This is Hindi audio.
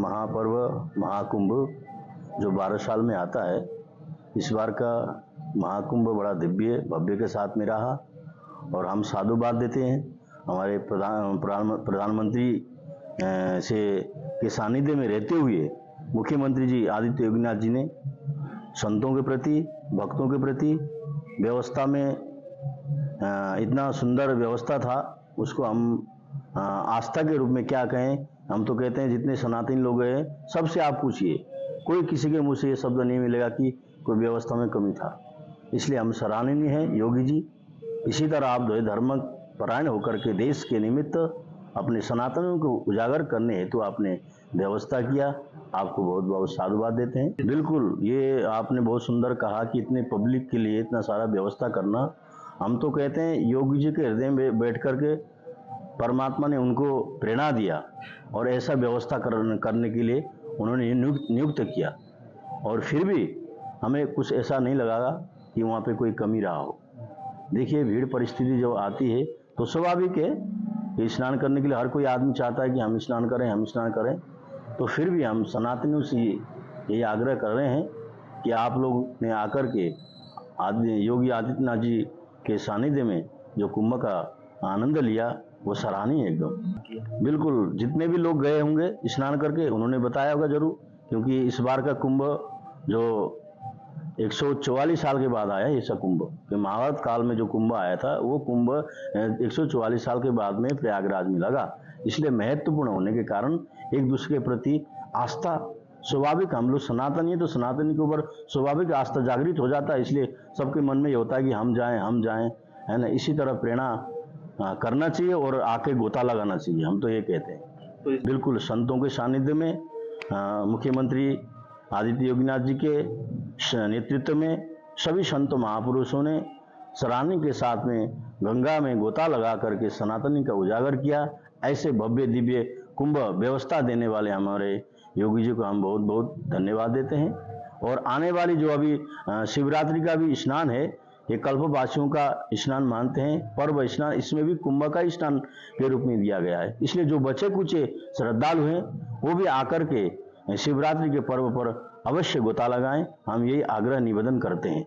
महापर्व महाकुंभ जो 12 साल में आता है, इस बार का महाकुंभ बड़ा दिव्य भव्य के साथ में रहा और हम साधुवाद देते हैं हमारे प्रधानमंत्री से के सानिध्य में रहते हुए मुख्यमंत्री जी आदित्य योगीनाथ जी ने संतों के प्रति, भक्तों के प्रति व्यवस्था में इतना सुंदर व्यवस्था था, उसको हम आस्था के रूप में क्या कहें। हम तो कहते हैं जितने सनातनी लोग हैं सबसे आप पूछिए, कोई किसी के मुंह से ये शब्द नहीं मिलेगा कि कोई व्यवस्था में कमी था। इसलिए हम सराहनीय हैं योगी जी। इसी तरह आप जो है धर्म परायण होकर के देश के निमित्त अपने सनातनियों को उजागर करने हेतु आपने व्यवस्था किया, आपको बहुत बहुत साधुवाद देते हैं। बिल्कुल, ये आपने बहुत सुंदर कहा कि इतने पब्लिक के लिए इतना सारा व्यवस्था करना। हम तो कहते हैं योगी जी के हृदय में बैठ करके परमात्मा ने उनको प्रेरणा दिया और ऐसा व्यवस्था करने के लिए उन्होंने नियुक्त किया, और फिर भी हमें कुछ ऐसा नहीं लगा कि वहाँ पे कोई कमी रहा हो। देखिए, भीड़ परिस्थिति जो आती है तो स्वाभाविक है कि स्नान करने के लिए हर कोई आदमी चाहता है कि हम स्नान करें, तो फिर भी हम सनातनियों से यही आग्रह कर रहे हैं कि आप लोग ने आकर के योगी आदित्यनाथ जी के सानिध्य में जो कुंभ का आनंद लिया वो सराहनीय है एकदम। बिल्कुल, जितने भी लोग गए होंगे स्नान करके उन्होंने बताया होगा जरूर, क्योंकि इस बार का कुंभ जो 144 साल के बाद आया, ऐसा कुंभ कि महाभारत काल में जो कुंभ आया था वो कुंभ 144 साल के बाद में प्रयागराज में लगा। इसलिए महत्वपूर्ण होने के कारण एक दूसरे के प्रति आस्था स्वाभाविक, हम लोग सनातनी है तो सनातनी के ऊपर स्वाभाविक आस्था जागृत हो जाता है। इसलिए सबके मन में ये होता है कि हम जाएं, है ना। इसी तरह प्रेरणा करना चाहिए और आके गोता लगाना चाहिए, हम तो ये कहते हैं। बिल्कुल, संतों के सानिध्य में मुख्यमंत्री आदित्य योगीनाथ जी के नेतृत्व में सभी संत महापुरुषों ने सराहनीय के साथ में गंगा में गोता लगा करके सनातनी का उजागर किया। ऐसे भव्य दिव्य कुंभ व्यवस्था देने वाले हमारे योगी जी को हम बहुत बहुत धन्यवाद देते हैं। और आने वाली जो अभी शिवरात्रि का भी स्नान है, ये कल्पवासियों का स्नान मानते हैं, पर्व स्नान, इसमें भी कुंभ का स्नान के रूप में दिया गया है। इसलिए जो बचे कुचे श्रद्धालु हैं वो भी आकर के शिवरात्रि के पर्व पर अवश्य गोता लगाएं, हम यही आग्रह निवेदन करते हैं।